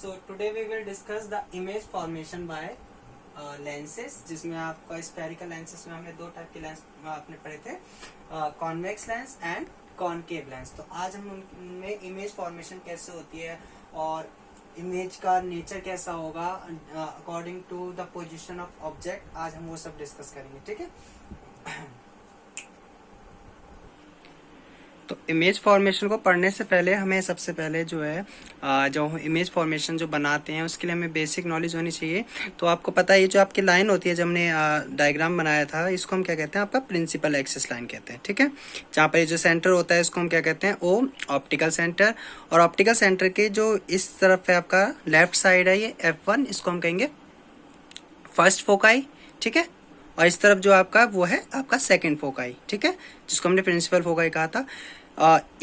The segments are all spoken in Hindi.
So today we will discuss the image formation by lenses, जिसमें आपका स्फेरिकल लेंसेस में हमने दो टाइप के लेंस आपने पढ़े थे, convex lens and concave lens. तो आज हम उनमें इमेज फॉर्मेशन कैसे होती है और इमेज का नेचर कैसा होगा according to the position of object, आज हम वो सब डिस्कस करेंगे। ठीक है। तो इमेज फॉर्मेशन को पढ़ने से पहले हमें सबसे पहले जो है जो इमेज फॉर्मेशन जो बनाते हैं उसके लिए हमें बेसिक नॉलेज होनी चाहिए। तो आपको पता है ये जो आपकी लाइन होती है, जब हमने डायग्राम बनाया था, इसको हम क्या कहते हैं, आपका प्रिंसिपल एक्सिस लाइन कहते हैं। ठीक है। जहाँ पर ये जो सेंटर होता है इसको हम क्या कहते हैं, वो ऑप्टिकल सेंटर। और ऑप्टिकल सेंटर के जो इस तरफ है आपका लेफ्ट साइड है ये F1, इसको हम कहेंगे फर्स्ट फोकाई। ठीक है। और इस तरफ जो आपका वो है आपका सेकंड फोकाई। ठीक है, जिसको हमने प्रिंसिपल फोकाई कहा था।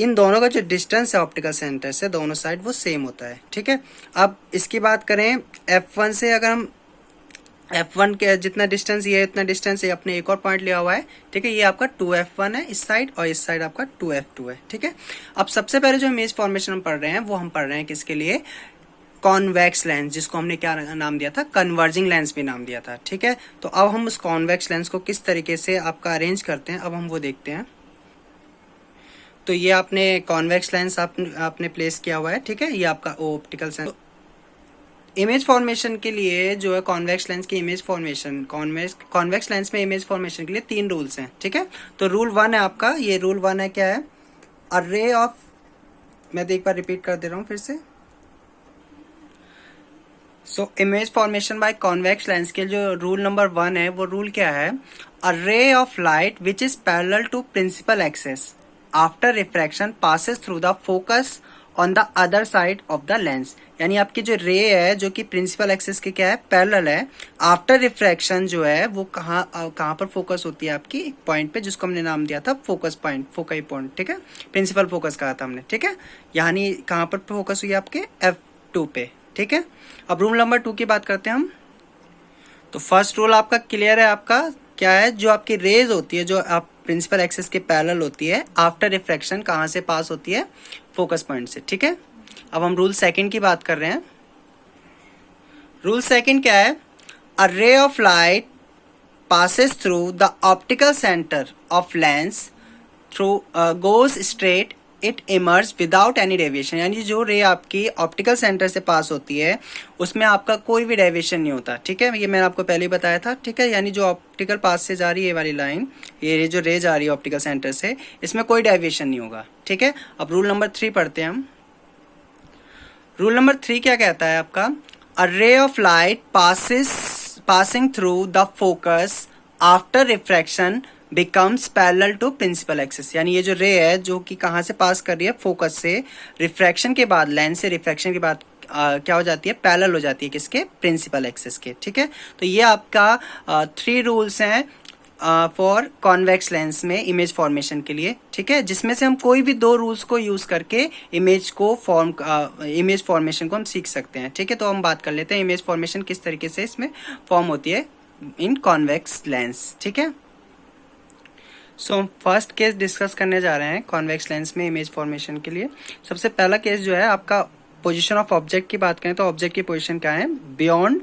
इन दोनों का जो डिस्टेंस है ऑप्टिकल सेंटर से दोनों साइड वो सेम होता है। ठीक है। अब इसकी बात करें F1 से, अगर हम F1 के जितना डिस्टेंस ये है उतना डिस्टेंस ये अपने एक और पॉइंट लिया हुआ है। ठीक है। ये आपका 2F1 है इस साइड और इस साइड आपका 2F2 है। ठीक है। अब सबसे पहले जो इमेज फॉर्मेशन हम पढ़ रहे हैं वो हम पढ़ रहे हैं किसके लिए, कॉन्वेक्स लेंस, जिसको हमने क्या नाम दिया था, कन्वर्जिंग लेंस भी नाम दिया था। ठीक है। तो अब हम उस कॉन्वेक्स लेंस को किस तरीके से आपका अरेंज करते हैं अब हम वो देखते हैं। तो ये आपने कॉन्वेक्स लेंस आपने प्लेस किया हुआ है। ठीक है। ये आपका ऑप्टिकल सेंस। इमेज फॉर्मेशन के लिए जो है कॉन्वेक्स लेंस की इमेज फॉर्मेशन, कॉन्वेक्स लेंस में इमेज फॉर्मेशन के लिए 3 रूल्स हैं। ठीक है। तो रूल 1 है आपका, ये रूल 1 है क्या है, अरे ऑफ, मैं एक बार रिपीट कर दे रहा हूँ फिर से। So image formation by convex lens के जो रूल नंबर 1 है वो रूल क्या है, a ray of light which is parallel to principal axis after refraction passes through the focus on the other side of the lens. यानी आपकी जो रे है जो कि प्रिंसिपल एक्सिस के क्या है, पैरेलल है, आफ्टर रिफ्रैक्शन जो है वो कहाँ पर फोकस होती है आपकी, एक पॉइंट पे जिसको हमने नाम दिया था फोकस पॉइंट, फोकाई पॉइंट। ठीक है। प्रिंसिपल फोकस कहा था हमने। ठीक है। यानी कहाँ पर फोकस हुई आपके F2 पे। ठीक है। अब रूल नंबर 2 की बात करते हैं हम। तो फर्स्ट रूल आपका क्लियर है, आपका क्या है, जो आपकी रेज होती है जो आप प्रिंसिपल एक्सिस के पैरेलल होती है, आफ्टर रिफ्रैक्शन कहाँ से पास होती है, फोकस पॉइंट से। ठीक है। अब हम रूल 2 की बात कर रहे हैं। रूल 2 क्या है, a ray of light passes through the optical center of lens through goes straight it emerges without any deviation। यानी जो रे आपकी ऑप्टिकल सेंटर से पास होती है उसमें आपका कोई भी डेविएशन नहीं होता। ठीक है। ये मैंने आपको पहले ही बताया था। ठीक है। यानी जो ऑप्टिकल पास से जा रही है ये वाली लाइन, ये जो रे जा रही है ऑप्टिकल सेंटर से, इसमें कोई डेविएशन नहीं होगा। ठीक है। अब रूल नंबर 3 पढ़ते हैं हम। रूल नंबर 3 क्या कहता है आपका, a ray of light passing through the focus after refraction becomes parallel to principal axis। यानी ये जो रे है जो कि कहाँ से पास कर रही है, फोकस से, रिफ्रैक्शन के बाद, लेंस से रिफ्रैक्शन के बाद क्या हो जाती है, पैरेलल हो जाती है किसके, प्रिंसिपल एक्सिस के। ठीक है। तो ये आपका 3 रूल्स हैं फॉर कॉन्वेक्स लेंस में इमेज फॉर्मेशन के लिए। ठीक है। जिसमें से हम कोई भी 2 रूल्स को यूज करके इमेज फॉर्मेशन को हम सीख सकते हैं। ठीक है। तो हम बात कर लेते हैं इमेज फॉर्मेशन किस तरीके से इसमें फॉर्म होती है इन कॉन्वेक्स लेंस। ठीक है। सो हम फर्स्ट केस डिस्कस करने जा रहे हैं कॉन्वेक्स लेंस में इमेज फॉर्मेशन के लिए। सबसे पहला केस जो है आपका पोजीशन ऑफ ऑब्जेक्ट की बात करें तो ऑब्जेक्ट की पोजीशन क्या है, बियॉन्ड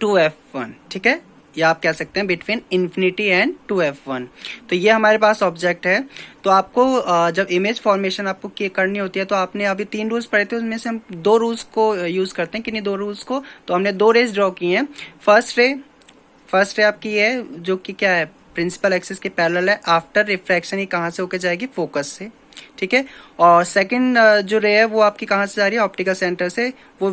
2F1। ठीक है। या आप कह सकते हैं बिटवीन इन्फिनिटी एंड 2F1। तो ये हमारे पास ऑब्जेक्ट है। तो आपको जब इमेज फॉर्मेशन आपको करनी होती है तो आपने अभी 3 रूल्स पढ़े थे, उसमें से हम 2 रूल्स को यूज करते हैं। किन्हीं 2 रूल्स को, तो हमने 2 रेज ड्रॉ की हैं। फर्स्ट रे आपकी है जो कि क्या है, प्रिंसिपल एक्सिस के पैरेलल है, आफ्टर रिफ्रैक्शन ये कहाँ से होकर जाएगी, फोकस से। ठीक है। और सेकंड जो रे है वो आपकी कहाँ से जा रही है, ऑप्टिकल सेंटर से, वो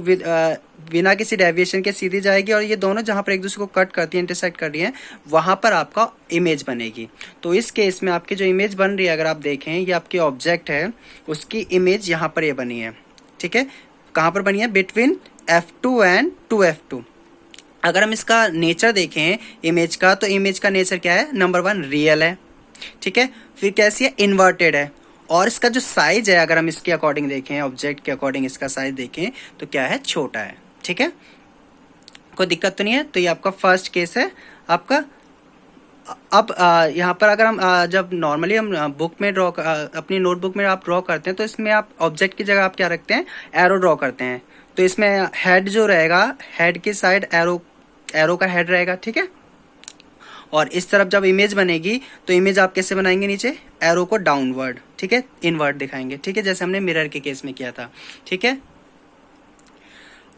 बिना किसी डेविएशन के सीधी जाएगी और ये दोनों जहाँ पर एक दूसरे को कट करती है, इंटरसेक्ट कर रही है, वहां पर आपका इमेज बनेगी। तो इस केस में आपकी जो इमेज बन रही है, अगर आप देखें ये आपकी ऑब्जेक्ट है, उसकी इमेज यहाँ पर ये बनी है। ठीक है। कहाँ पर बनी है, बिटवीन F2 एंड 2F2। अगर हम इसका नेचर देखें इमेज का, तो इमेज का नेचर क्या है, नंबर 1 रियल है। ठीक है। फिर कैसी है, इन्वर्टेड है। और इसका जो साइज है अगर हम इसके अकॉर्डिंग देखें, ऑब्जेक्ट के अकॉर्डिंग इसका साइज देखें तो क्या है, छोटा है। ठीक है। कोई दिक्कत तो नहीं है। तो ये आपका फर्स्ट केस है आपका। अब यहाँ पर अगर हम जब नॉर्मली हम बुक में अपनी नोटबुक में आप ड्रॉ करते हैं तो इसमें आप ऑब्जेक्ट की जगह आप क्या रखते हैं, एरो ड्रॉ करते हैं। तो इसमें हेड जो रहेगा, हेड की साइड एरो का हेड रहेगा, ठीक है। और इस तरफ जब इमेज बनेगी तो इमेज आप कैसे बनाएंगे, नीचे एरो को डाउनवर्ड, ठीक है, इनवर्ड दिखाएंगे, ठीक है, जैसे हमने मिरर के केस में किया था, ठीक है।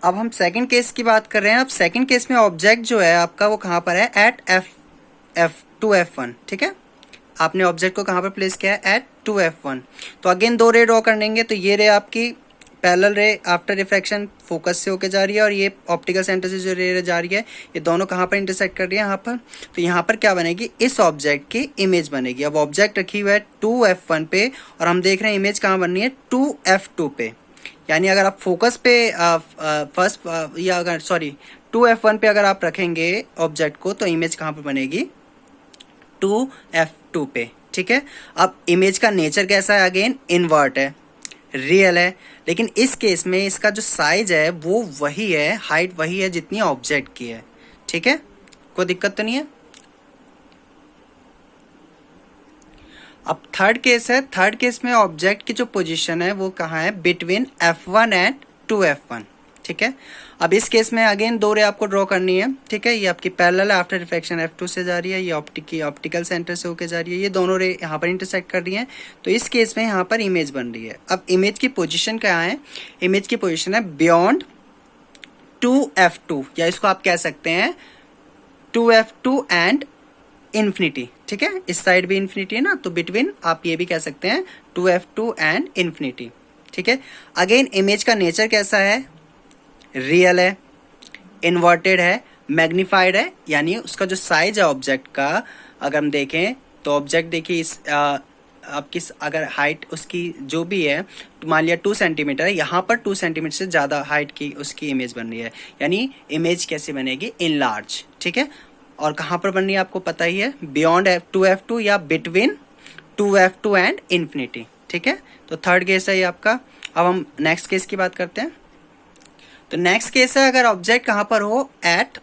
अब हम सेकंड केस की बात कर रहे हैं। अब सेकंड केस में ऑब्जेक्ट जो है आपका वो कहाँ पर है, एट F2F1, ठीक है। आपने ऑब्जेक्ट को कहाँ पर प्लेस किया है, एट 2F1। तो अगेन दो रे ड्रॉ कर लेंगे। तो ये रे आपकी पैरेलल रे आफ्टर रिफ्रैक्शन फोकस से होके जा रही है, और ये ऑप्टिकल सेंटर से जो रे जा रही है, ये दोनों कहाँ पर इंटरसेक्ट कर रही है, यहाँ पर। तो यहाँ पर क्या बनेगी, इस ऑब्जेक्ट की इमेज बनेगी। अब ऑब्जेक्ट रखी हुई है 2F1 पे, और हम देख रहे हैं इमेज कहाँ बननी है, 2F2 पे। यानी अगर आप फोकस पे फर्स्ट या अगर सॉरी 2F1 पे अगर आप रखेंगे ऑब्जेक्ट को, तो इमेज कहाँ पर बनेगी, 2F2 पे, ठीक है। अब इमेज का नेचर कैसा है, अगेन इन्वर्ट है, रियल है, लेकिन इस केस में इसका जो साइज है वो वही है, हाइट वही है जितनी ऑब्जेक्ट की है, ठीक है, कोई दिक्कत तो नहीं है। अब थर्ड केस है। थर्ड केस में ऑब्जेक्ट की जो पोजीशन है वो कहाँ है, बिटवीन F1 एंड 2F1, ठीक है। अब इस केस में अगेन दो रे आपको ड्रॉ करनी है, ठीक है। ये आपकी पैरेलल है, आफ्टर रिफ्लेक्शन F2 से जा रही है, ये ऑप्टिकल सेंटर से होके जा रही है, ये दोनों रे यहाँ पर इंटरसेक्ट कर रही हैं। तो इस केस में यहाँ पर इमेज बन रही है। अब इमेज की पोजिशन क्या है, इमेज की पोजिशन है बियॉन्ड 2F2, या इसको आप कह सकते हैं 2F2 एंड इन्फिनिटी, ठीक है। इस साइड भी इन्फिनिटी है ना, तो बिटवीन आप ये भी कह सकते हैं 2F2 एंड इन्फिनिटी, ठीक है। अगेन इमेज का नेचर कैसा है, रियल है, इन्वर्टेड है, मैग्नीफाइड है, यानी उसका जो साइज है ऑब्जेक्ट का, अगर हम देखें तो ऑब्जेक्ट देखिए इस आपकी अगर हाइट उसकी जो भी है, मान लिया 2 सेंटीमीटर है, यहाँ पर 2 सेंटीमीटर से ज़्यादा हाइट की उसकी इमेज बन रही है, यानी इमेज कैसे बनेगी, इन लार्ज, ठीक है। और कहाँ पर बननी है आपको पता ही है, बियॉन्ड 2F2 या बिटवीन 2F2 एंड इन्फिनिटी, ठीक है। तो थर्ड केस है ये आपका। अब हम नेक्स्ट केस की बात करते हैं। तो नेक्स्ट केस है, अगर ऑब्जेक्ट कहाँ पर हो, एट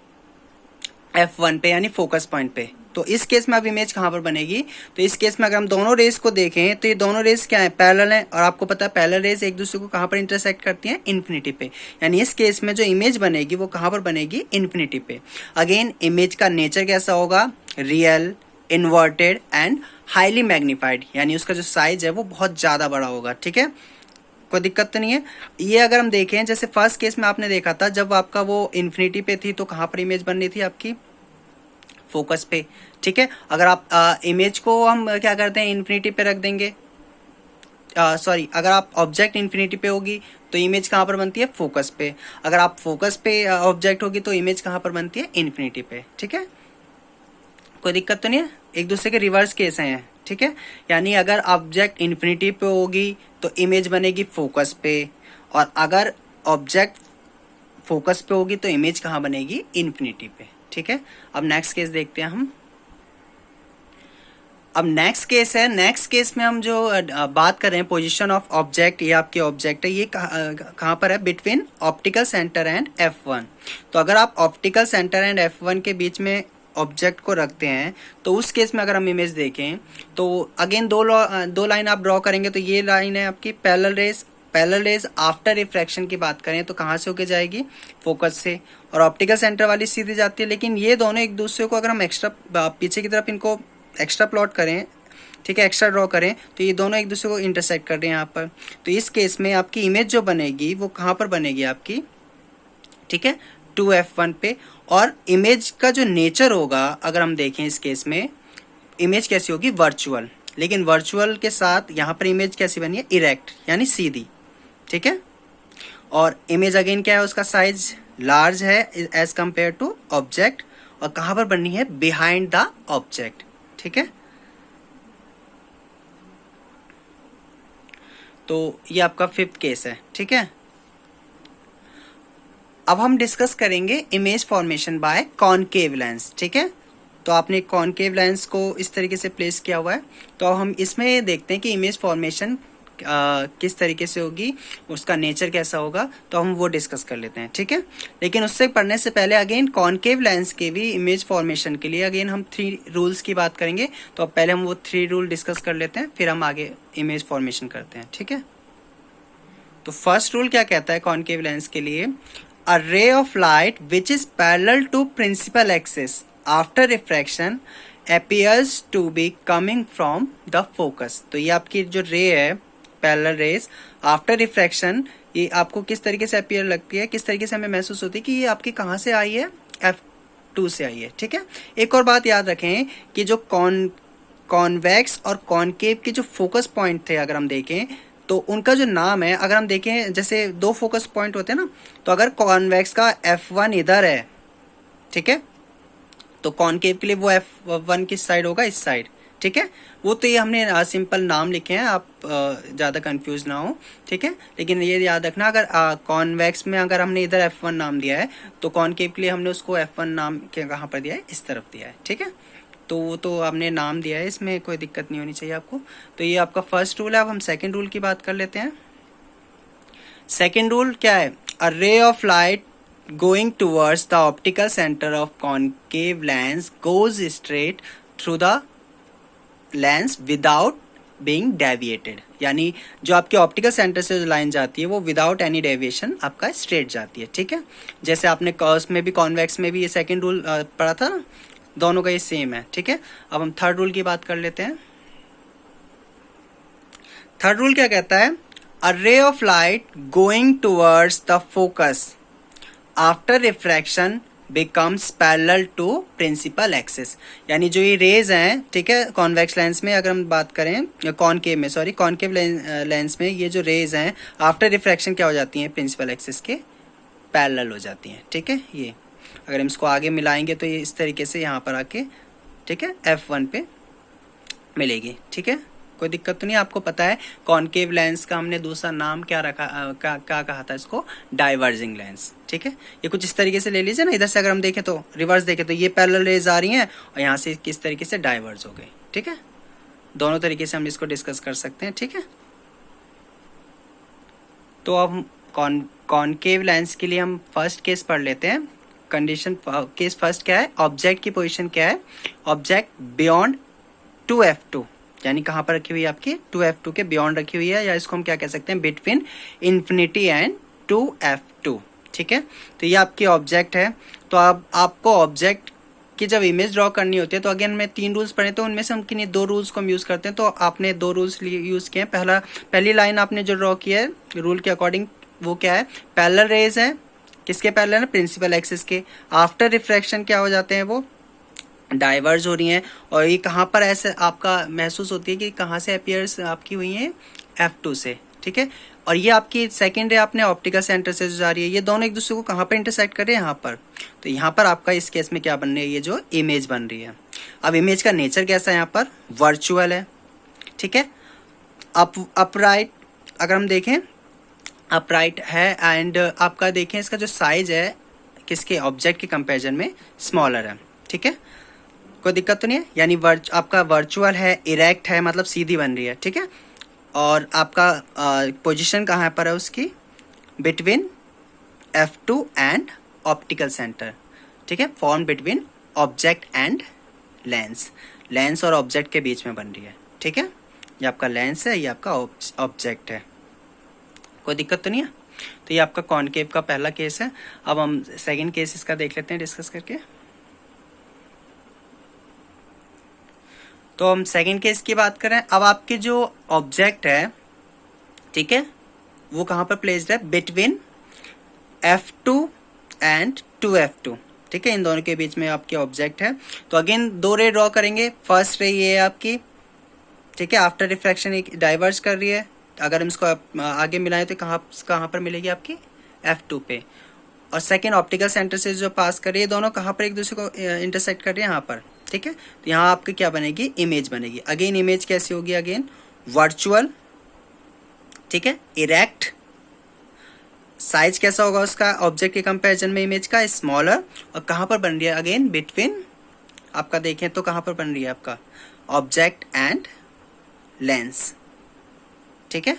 F1 पे, यानी फोकस पॉइंट पे। तो इस केस में अब इमेज कहाँ पर बनेगी, तो इस केस में अगर हम दोनों रेस को देखें तो ये दोनों रेस क्या है, पैरेलल हैं, और आपको पता है पैरेलल रेस एक दूसरे को कहाँ पर इंटरसेक्ट करती हैं, इन्फिनिटी पे। यानी इस केस में जो इमेज बनेगी वो कहाँ पर बनेगी, इन्फिनिटी पे। अगेन इमेज का नेचर कैसा होगा, real, inverted and highly magnified, यानी उसका जो साइज है वो बहुत ज़्यादा बड़ा होगा, ठीक है, कोई दिक्कत तो नहीं है। ये अगर हम देखें, जैसे फर्स्ट केस में आपने देखा था, जब आपका वो इन्फिनिटी पे थी तो कहाँ पर इमेज बननी थी आपकी, फोकस पे, ठीक है। अगर आप इमेज को हम क्या करते हैं, इन्फिनिटी पे रख देंगे, सॉरी, अगर आप ऑब्जेक्ट इन्फिनिटी पे होगी तो इमेज कहाँ पर बनती है, फोकस पे। अगर आप फोकस पे ऑब्जेक्ट होगी तो इमेज कहाँ पर बनती है, इन्फिनिटी पे, ठीक है, कोई दिक्कत तो नहीं है। एक दूसरे के रिवर्स केस हैं, ठीक है। यानी अगर ऑब्जेक्ट इन्फिनिटी पे होगी तो इमेज बनेगी फोकस पे, और अगर ऑब्जेक्ट फोकस पे होगी तो इमेज कहाँ बनेगी, इन्फिनिटी पे, ठीक है। अब नेक्स्ट केस देखते हैं हम। अब नेक्स्ट केस है। नेक्स्ट केस में हम जो बात कर रहे हैं पोजीशन ऑफ ऑब्जेक्ट, ये आपके ऑब्जेक्ट है, ये कहाँ पर है, between optical centre and F1। तो अगर आप ऑप्टिकल सेंटर एंड F1 के बीच में ऑब्जेक्ट को रखते हैं तो उस केस में अगर हम इमेज देखें तो अगेन दो लाइन आप ड्रॉ करेंगे। तो ये लाइन है आपकी पैरेलल रेज आफ्टर रिफ्रैक्शन की बात करें तो कहाँ से होके जाएगी, फोकस से, और ऑप्टिकल सेंटर वाली सीधी जाती है। लेकिन ये दोनों एक दूसरे को अगर हम एक्स्ट्रा पीछे की तरफ इनको एक्स्ट्रा प्लॉट करें, ठीक है, एक्स्ट्रा ड्रॉ करें, तो ये दोनों एक दूसरे को इंटरसेक्ट कर रहे हैं यहाँ पर। तो इस केस में आपकी इमेज जो बनेगी वो कहाँ पर बनेगी आपकी, ठीक है, 2F1 पे। और इमेज का जो नेचर होगा अगर हम देखें इस केस में, इमेज कैसी होगी, वर्चुअल, लेकिन वर्चुअल के साथ यहाँ पर इमेज कैसी बनी है, इरेक्ट, यानी सीधी, ठीक है। और इमेज अगेन क्या है, उसका साइज लार्ज है एज कंपेयर टू ऑब्जेक्ट, और कहाँ पर बननी है, बिहाइंड द ऑब्जेक्ट, ठीक है। तो ये आपका फिफ्थ केस है, ठीक है। अब हम डिस्कस करेंगे image formation by concave lens, ठीक है। तो आपने कॉनकेव लेंस को इस तरीके से प्लेस किया हुआ है। तो अब हम इसमें देखते हैं कि इमेज फॉर्मेशन किस तरीके से होगी, उसका नेचर कैसा होगा, तो हम वो डिस्कस कर लेते हैं, ठीक है। लेकिन उससे पढ़ने से पहले अगेन कॉनकेव लेंस के भी इमेज फॉर्मेशन के लिए अगेन हम 3 रूल्स की बात करेंगे। तो अब पहले हम वो 3 रूल डिस्कस कर लेते हैं, फिर हम आगे इमेज फॉर्मेशन करते हैं, ठीक है। तो फर्स्ट रूल क्या कहता है कॉनकेव लेंस के लिए, a ray of light which is parallel to principal axis after refraction appears to be coming from the focus। तो ये आपकी जो रे है पैरेलल रेज आफ्टर रिफ्रैक्शन, ये आपको किस तरीके से अपीयर लगती है, किस तरीके से हमें महसूस होती है कि ये आपकी कहाँ से आई है, F2 से आई है। ठीक है, एक और बात याद रखें कि जो कॉन्वेक्स और कॉनकेव के जो फोकस पॉइंट थे अगर हम देखें तो उनका जो नाम है, अगर हम देखें जैसे दो फोकस पॉइंट होते हैं ना, तो अगर कॉन्वेक्स का F1 इधर है, ठीक है, तो कॉनकेव के लिए वो F1 किस साइड होगा, इस साइड। ठीक है, वो तो ये हमने सिंपल नाम लिखे हैं, आप ज़्यादा कंफ्यूज ना हो। ठीक है, लेकिन ये याद रखना अगर कॉन्वेक्स में अगर हमने इधर F1 नाम दिया है तो कॉनकेव के लिए हमने उसको F1 नाम के कहाँ पर दिया है, इस तरफ दिया है। ठीक है, तो वो तो हमने नाम दिया है, इसमें कोई दिक्कत नहीं होनी चाहिए आपको। तो ये आपका फर्स्ट रूल है। अब हम सेकेंड रूल की बात कर लेते हैं। सेकेंड रूल क्या है, a ray of light going towards the optical center of concave lens goes straight through the lens without being deviated। यानी जो आपके ऑप्टिकल सेंटर से जो लाइन जाती है वो विदाउट एनी डेविएशन आपका स्ट्रेट जाती है। ठीक है, जैसे आपने कर्व्स में भी कॉन्वेक्स में भी ये सेकंड रूल पढ़ा था ना, दोनों का ये सेम है। ठीक है, अब हम थर्ड रूल की बात कर लेते हैं। थर्ड रूल क्या कहता है, a ray of light going towards the focus after refraction becomes parallel to principal axis. यानी जो ये रेज हैं, ठीक है, कॉन्वेक्स लेंस में अगर हम बात करें, कॉनकेव में, सॉरी कॉनकेव लेंस में ये जो रेज हैं आफ्टर रिफ्रैक्शन क्या हो जाती हैं, प्रिंसिपल एक्सिस के पैरेलल हो जाती हैं। ठीक है, ये अगर हम इसको आगे मिलाएंगे तो ये इस तरीके से यहाँ पर आके, ठीक है, F1 पे मिलेगी। ठीक है, कोई दिक्कत तो नहीं। आपको पता है कॉनकेव लेंस का हमने दूसरा नाम क्या रखा, क्या कहा था इसको, डाइवर्जिंग लेंस। ठीक है, ये कुछ इस तरीके से ले लीजिए ना, इधर से अगर हम देखें तो रिवर्स देखें तो ये पैरेलल रेज आ रही हैं और यहाँ से किस तरीके से डाइवर्ज हो गई। ठीक है, दोनों तरीके से हम इसको डिस्कस कर सकते हैं। ठीक है, तो अब कॉनकेव लेंस के लिए हम फर्स्ट केस पढ़ लेते हैं। कंडीशन केस फर्स्ट क्या है, ऑब्जेक्ट की पोजीशन क्या है, ऑब्जेक्ट बियॉन्ड 2F2, यानी कहाँ पर रखी हुई है आपकी, 2F2 के बियॉन्ड रखी हुई है, या इसको हम क्या कह सकते हैं, बिटवीन इन्फिनिटी एंड 2F2। ठीक है, तो ये आपकी ऑब्जेक्ट है। तो अब आपको ऑब्जेक्ट की जब इमेज ड्रॉ करनी होती है तो अगेन मैं 3 रूल्स पढ़े, तो उनमें से हम किन्हीं 2 रूल्स को हम यूज़ करते हैं। तो आपने 2 रूल्स यूज़ किए हैं। पहली लाइन आपने जो ड्रॉ की है रूल के अकॉर्डिंग, वो क्या है, पैरेलल रेज है, किसके पैरेलल है, प्रिंसिपल एक्सिस के। आफ्टर रिफ्रैक्शन क्या हो जाते हैं, वो डाइवर्ज हो रही हैं। और ये कहाँ पर ऐसे आपका महसूस होती है कि कहाँ से अपीयर्स आपकी हुई हैं, F2 से। ठीक है, और ये आपकी सेकेंड रे आपने ऑप्टिकल सेंटर से जो जा रही है, ये दोनों एक दूसरे को कहाँ पर इंटरसेक्ट कर रहे हैं, यहाँ पर। तो यहाँ पर आपका इस केस में क्या बन रही है, ये जो इमेज बन रही है। अब इमेज का नेचर कैसा है, यहाँ पर वर्चुअल है। ठीक है, अपराइट अगर हम देखें, अपराइट है, एंड आपका देखें इसका जो साइज है किसके, ऑब्जेक्ट के कंपेरिजन में स्मॉलर है। ठीक है, कोई दिक्कत तो नहीं है। यानी आपका वर्चुअल है, इरेक्ट है, मतलब सीधी बन रही है। ठीक है, और आपका पोजीशन कहाँ पर है उसकी, between F2 and optical centre. ठीक है, form between object and lens, lens और ऑब्जेक्ट के बीच में बन रही है। ठीक है, ये आपका लेंस है, ये आपका ऑब्जेक्ट है, कोई दिक्कत तो नहीं है। तो ये आपका कॉनकेव का पहला केस है। अब हम सेकेंड केस इसका देख लेते हैं डिस्कस करके। तो हम सेकेंड केस की बात करें। अब आपके जो ऑब्जेक्ट है, ठीक है, वो कहाँ पर प्लेस्ड है, बिटवीन F2 एंड 2F2। ठीक है, इन दोनों के बीच में आपके ऑब्जेक्ट है। तो अगेन 2 रे ड्रॉ करेंगे। फर्स्ट रे ये है आपकी, ठीक है, आफ्टर रिफ्रैक्शन एक डाइवर्ज कर रही है। अगर हम इसको आगे मिलाएं तो कहाँ पर मिलेगी आपकी, F2 पे। और सेकेंड ऑप्टिकल सेंटर से जो पास कर रही है, दोनों कहाँ पर एक दूसरे को इंटरसेक्ट कर रही है, यहाँ पर। ठीक है, तो यहाँ आपकी क्या बनेगी, इमेज बनेगी। अगेन इमेज कैसी होगी, अगेन वर्चुअल। ठीक है, इरेक्ट, साइज कैसा होगा उसका ऑब्जेक्ट के कंपैरिजन में इमेज का, स्मॉलर। और कहाँ पर बन रही है, अगेन बिटवीन, आपका देखें तो कहाँ पर बन रही है आपका, ऑब्जेक्ट एंड लेंस। ठीक है,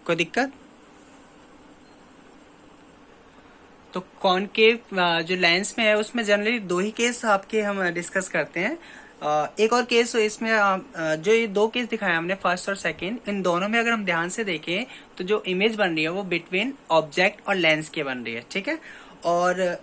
कोई दिक्कत। तो कॉनकेव जो लेंस में है उसमें जनरली 2 ही केस आपके हम डिस्कस करते हैं। एक और केस इसमें जो ये दो केस दिखाए हमने फर्स्ट और सेकंड, इन दोनों में अगर हम ध्यान से देखें तो जो इमेज बन रही है वो बिटवीन ऑब्जेक्ट और लेंस के बन रही है, ठीक है। और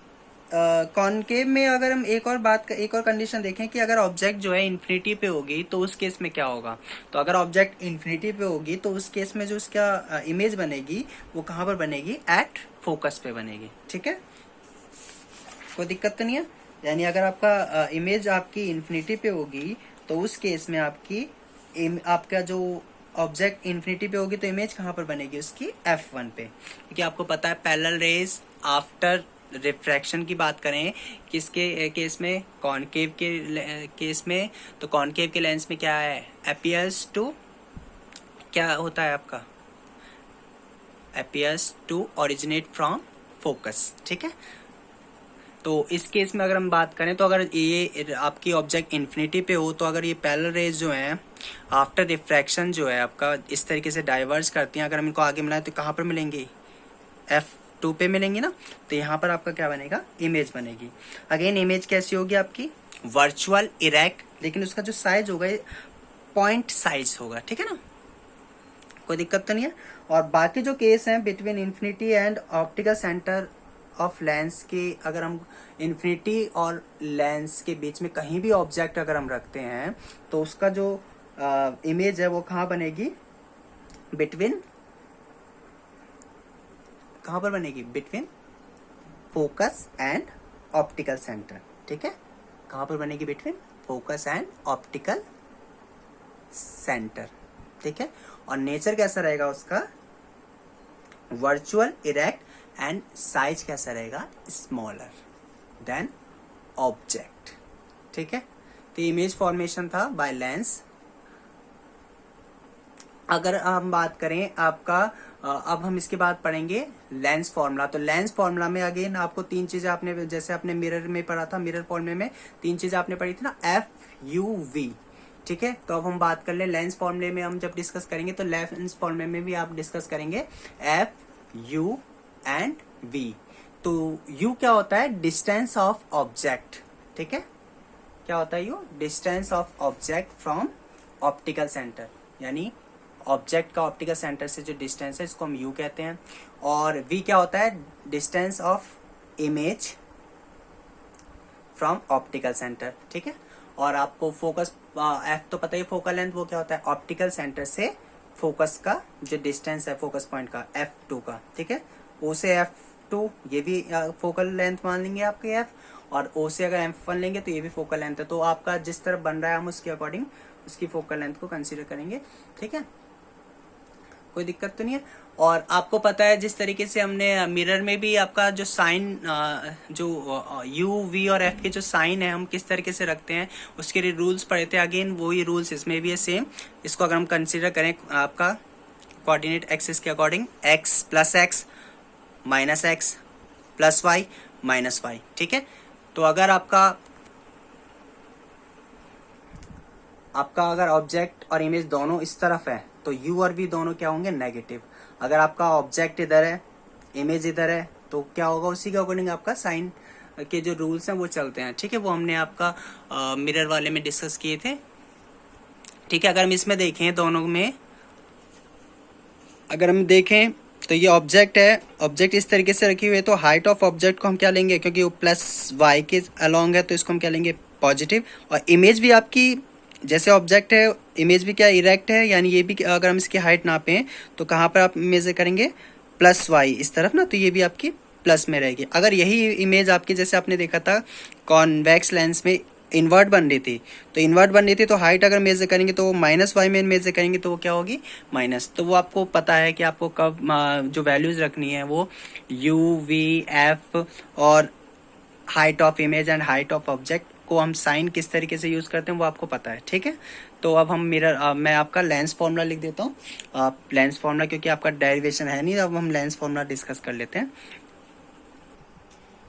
कॉनकेव में अगर हम एक और कंडीशन देखें कि अगर ऑब्जेक्ट जो है इन्फिनिटी पे होगी तो उस केस में क्या होगा। तो अगर ऑब्जेक्ट इन्फिनिटी पे होगी तो उस केस में जो उसका इमेज बनेगी वो कहाँ पर बनेगी, एट फोकस पे बनेगी, ठीक है। कोई दिक्कत तो नहीं है। यानी अगर आपका इमेज आपकी इन्फिनिटी पे होगी तो उस केस में आपका जो ऑब्जेक्ट इन्फिनिटी पे होगी तो इमेज कहाँ पर बनेगी उसकी, F1 पे। क्योंकि आपको पता है पैरेलल रेज आफ्टर रिफ्रैक्शन की बात करें किसके केस में, कॉनकेव के केस में, तो कॉनकेव के लेंस में क्या है, अपीयर्स टू, क्या होता है आपका, appears to originate from focus, ठीक है। तो इस केस में अगर हम बात करें तो अगर ये आपकी ऑब्जेक्ट इन्फिनिटी पे हो तो अगर ये पैरेलल रेज जो हैं आफ्टर रिफ्रैक्शन जो है आपका इस तरीके से डाइवर्ज करती हैं, अगर हम इनको आगे मिलाएं तो कहाँ पर मिलेंगी, F2 पे मिलेंगी ना। तो यहाँ पर आपका क्या बनेगा, इमेज बनेगी। अगेन इमेज कैसी होगी आपकी, वर्चुअल इरेक्ट, लेकिन उसका जो साइज होगा पॉइंट साइज होगा, ठीक है ना, कोई दिक्कत तो नहीं है। और बाकी जो केस हैं between infinity and optical centre of lens के, अगर हम इन्फिनिटी और लेंस के बीच में कहीं भी ऑब्जेक्ट अगर हम रखते हैं तो उसका जो इमेज है वो कहाँ बनेगी, बिटवीन, कहाँ पर बनेगी, between focus and optical centre, ठीक है। कहाँ पर बनेगी, between focus and optical centre, ठीक है। और नेचर कैसा रहेगा उसका, वर्चुअल इरेक्ट, एंड साइज कैसा रहेगा, स्मॉलर देन ऑब्जेक्ट, ठीक है। तो इमेज फॉर्मेशन था बाय लेंस। अगर हम बात करें आपका अब हम इसके बाद पढ़ेंगे लेंस फॉर्मूला। तो लेंस फॉर्मूला में अगेन आपको तीन चीजें आपने, जैसे आपने मिरर में पढ़ा था, मिरर फॉर्मूले में तीन चीजें आपने पढ़ी थी ना, FUV, ठीक है। तो अब हम बात कर ले लेंस फॉर्मूले में, हम जब डिस्कस करेंगे तो लेंस फॉर्मूले में भी आप डिस्कस करेंगे FU एंड V। तो U क्या होता है, डिस्टेंस ऑफ ऑब्जेक्ट, ठीक है। क्या होता है U, distance of object from optical centre, यानी ऑब्जेक्ट का ऑप्टिकल सेंटर से जो डिस्टेंस है इसको हम U कहते हैं। और V क्या होता है, distance of image from optical centre, ठीक है। और आपको फोकस F तो पता ही, फोकल लेंथ वो क्या होता है, ऑप्टिकल सेंटर से फोकस का जो डिस्टेंस है फोकस पॉइंट का, F2 का, ठीक है। O से F2 ये भी फोकल लेंथ मान लेंगे आपके F, और O से अगर F1 लेंगे तो ये भी फोकल लेंथ है। तो आपका जिस तरफ बन रहा है हम उसके अकॉर्डिंग उसकी फोकल लेंथ को कंसीडर करेंगे, ठीक है, कोई दिक्कत तो नहीं है। और आपको पता है जिस तरीके से हमने मिरर में भी आपका जो साइन, जो U, V और F के जो साइन है हम किस तरीके से रखते हैं उसके लिए रूल्स पढ़े थे। अगेन वही रूल्स इसमें भी है सेम। इसको अगर हम कंसीडर करें आपका कोऑर्डिनेट एक्सिस के according, x plus x minus x plus y minus y, ठीक है। तो अगर आपका अगर ऑब्जेक्ट और इमेज दोनों इस तरफ है तो U और V दोनों क्या होंगे, नेगेटिव। अगर आपका ऑब्जेक्ट इधर है, इमेज इधर है, तो क्या होगा, उसी के अकॉर्डिंग आपका साइन के जो रूल्स हैं वो चलते हैं, ठीक है। वो हमने आपका मिरर वाले में डिस्कस किए थे, ठीक है। अगर हम इसमें देखें दोनों में, अगर हम देखें तो ये ऑब्जेक्ट है, ऑब्जेक्ट इस तरीके से रखी हुई है तो हाइट ऑफ ऑब्जेक्ट को हम क्या लेंगे, क्योंकि वो प्लस वाई के अलोंग है तो इसको हम क्या लेंगे, पॉजिटिव। और इमेज भी आपकी जैसे ऑब्जेक्ट है, इमेज भी क्या इरेक्ट है, यानी ये भी अगर हम इसकी हाइट नापें तो कहाँ पर आप मेजर करेंगे, प्लस वाई इस तरफ ना, तो ये भी आपकी प्लस में रहेगी। अगर यही इमेज आपकी जैसे आपने देखा था कॉन्वेक्स लेंस में इन्वर्ट बन रही थी, तो इन्वर्ट बन रही थी तो हाइट अगर मेजर करेंगे तो वो माइनस वाई में मेजर करेंगे तो वो क्या होगी, माइनस। तो वो आपको पता है कि आपको कब जो वैल्यूज रखनी है वो U, V, F और height of image and height of object को हम साइन किस तरीके से यूज करते हैं वो आपको पता है, ठीक है। तो अब हम मैं आपका लेंस फॉर्मूला लिख देता हूँ, लेंस फॉर्मूला, क्योंकि आपका डेरिवेशन है नहीं, अब हम लेंस फॉर्मूला डिस्कस कर लेते हैं।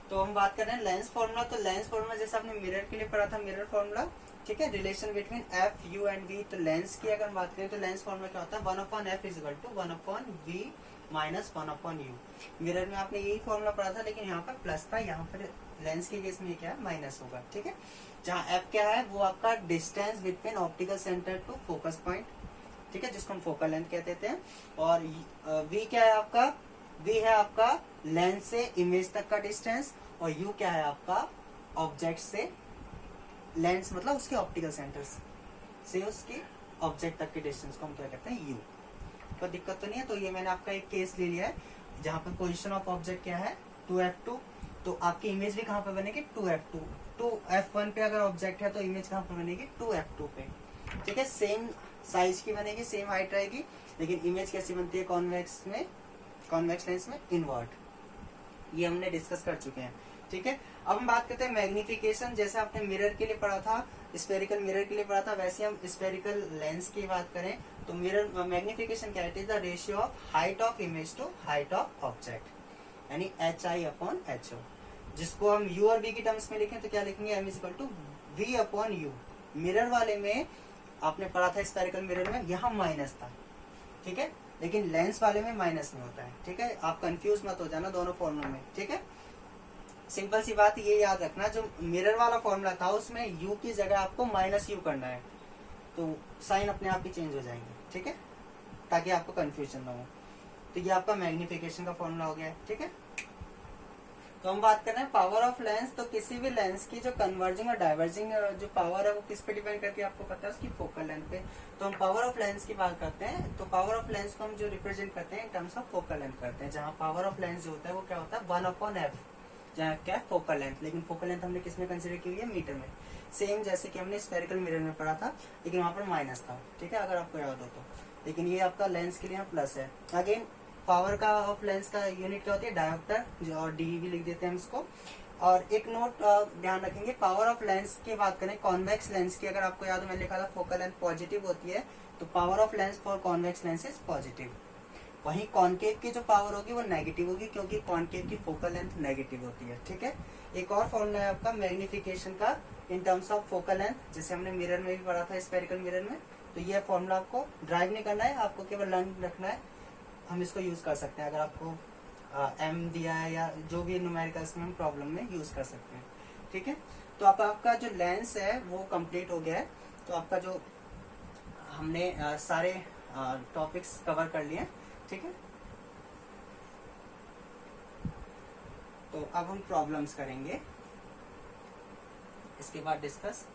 तो हम बात कर रहे हैं लेंस फॉर्मूला। तो लेंस फॉर्मूला जैसे आपने मिरर के लिए पढ़ा था, मिरर फॉर्मूला, ठीक है, relation between F, U and V। तो लेंस की अगर हम बात करें तो लेंस फॉर्मूला क्या होता है, 1/f is equal to 1/v minus 1/u। Mirror में आपने यही फॉर्मूला पढ़ा था, लेकिन यहाँ पर प्लस था, यहाँ पर लेंस के केस में क्या है, माइनस होगा। ठीक है, जहाँ f क्या है वो आपका distance between optical centre to focus point, ठीक है, जिसको हम फोकल लेंथ कहते हैं। और v क्या है आपका, v है आपका लेंस से इमेज तक का डिस्टेंस, और u क्या है आपका ऑब्जेक्ट से, लेंस मतलब उसके ऑप्टिकल सेंटर से उसके ऑब्जेक्ट तक के डिस्टेंस को हम क्या कहते हैं, u। कोई दिक्कत तो नहीं है। तो ये मैंने आपका एक केस ले लिया है जहाँ पर पोजीशन ऑफ ऑब्जेक्ट क्या है 2f2, तो आपकी इमेज भी कहाँ पे बनेगी 2f2। 2f1 पे अगर ऑब्जेक्ट है तो इमेज कहाँ पे बनेगी 2f2 पे। ठीक है, सेम साइज की बनेगी, सेम हाइट रहेगी, लेकिन इमेज कैसी बनती है कॉन्वेक्स में, कॉन्वेक्स लेंस में इनवर्ट। ये हमने डिस्कस कर चुके हैं। ठीक है, अब हम बात करते हैं मैग्निफिकेशन। जैसे आपने मिरर के लिए पढ़ा था, स्फेरिकल मिरर के लिए पढ़ा था, वैसे हम स्फेरिकल लेंस की बात करें तो मिरर मैग्निफिकेशन क्या है, it is the ratio of height of image to height of object, यानी HI/HO। जिसको हम u और v की टर्म्स में लिखें तो क्या लिखेंगे, m = v/u। मिरर वाले में आपने पढ़ा था स्फेरिकल मिरर में यहाँ माइनस था, ठीक है, लेकिन लेंस वाले में माइनस नहीं होता है। ठीक है, आप कंफ्यूज मत हो जाना दोनों फॉर्मूला में। ठीक है, सिंपल सी बात ये याद रखना, जो मिरर वाला फॉर्मूला था उसमें u की जगह आपको -u करना है, तो साइन अपने आप ही चेंज हो जाएंगे। ठीक है, ताकि आपको कंफ्यूजन ना हो। तो ये आपका मैग्निफिकेशन का फॉर्मूला हो गया है। ठीक है, तो हम बात कर रहे हैं पावर ऑफ लेंस। तो किसी भी लेंस की जो कन्वर्जिंग और डाइवर्जिंग जो पावर है वो किस पे डिपेंड करती है, आपको पता है, उसकी फोकल लेंथ पे। तो हम पावर ऑफ लेंस की बात करते हैं, तो पावर ऑफ लेंस को हम जो रिप्रेजेंट करते हैं in terms of focal length करते हैं, जहाँ पावर ऑफ लेंस जो होता है वो क्या होता है 1/f, जहाँ क्या है फोकल लेंथ। लेकिन फोकल लेंथ हमने किस में कंसिडर की हुई है, मीटर में। सेम जैसे कि हमने स्फेरिकल मिरर में पढ़ा था, लेकिन वहां पर माइनस था। ठीक है, अगर आपको याद हो तो। लेकिन ये आपका लेंस के लिए प्लस है। अगेन पावर का ऑफ लेंस का यूनिट क्या होती है, डायोप्टर, और डी भी लिख देते हैं हम इसको। और एक नोट ध्यान रखेंगे, पावर ऑफ लेंस की बात करें कॉन्वेक्स लेंस की, अगर आपको याद हो मैंने लिखा था फोकल लेंथ पॉजिटिव होती है, तो power of lens for convex lens is positive. वहीं कॉन्केव की जो पावर होगी वो नेगेटिव होगी, क्योंकि कॉन्केव की फोकल लेंथ नेगेटिव होती है। ठीक है, एक और फॉर्मूला है आपका मैग्निफिकेशन का in terms of focal length, जैसे हमने मिरर में भी पढ़ा था स्फेरिकल मिरर में। तो ये फॉर्मूला आपको ड्राइव नहीं करना है, आपको केवल लर्न रखना है। हम इसको यूज कर सकते हैं, अगर आपको m दिया है या जो भी न्यूमेरिकल्स में हम प्रॉब्लम में यूज कर सकते हैं। ठीक है, तो आपका जो लेंस है वो कंप्लीट हो गया है। तो आपका जो हमने सारे टॉपिक्स कवर कर लिए। ठीक है, तो अब हम प्रॉब्लम्स करेंगे, इसके बाद डिस्कस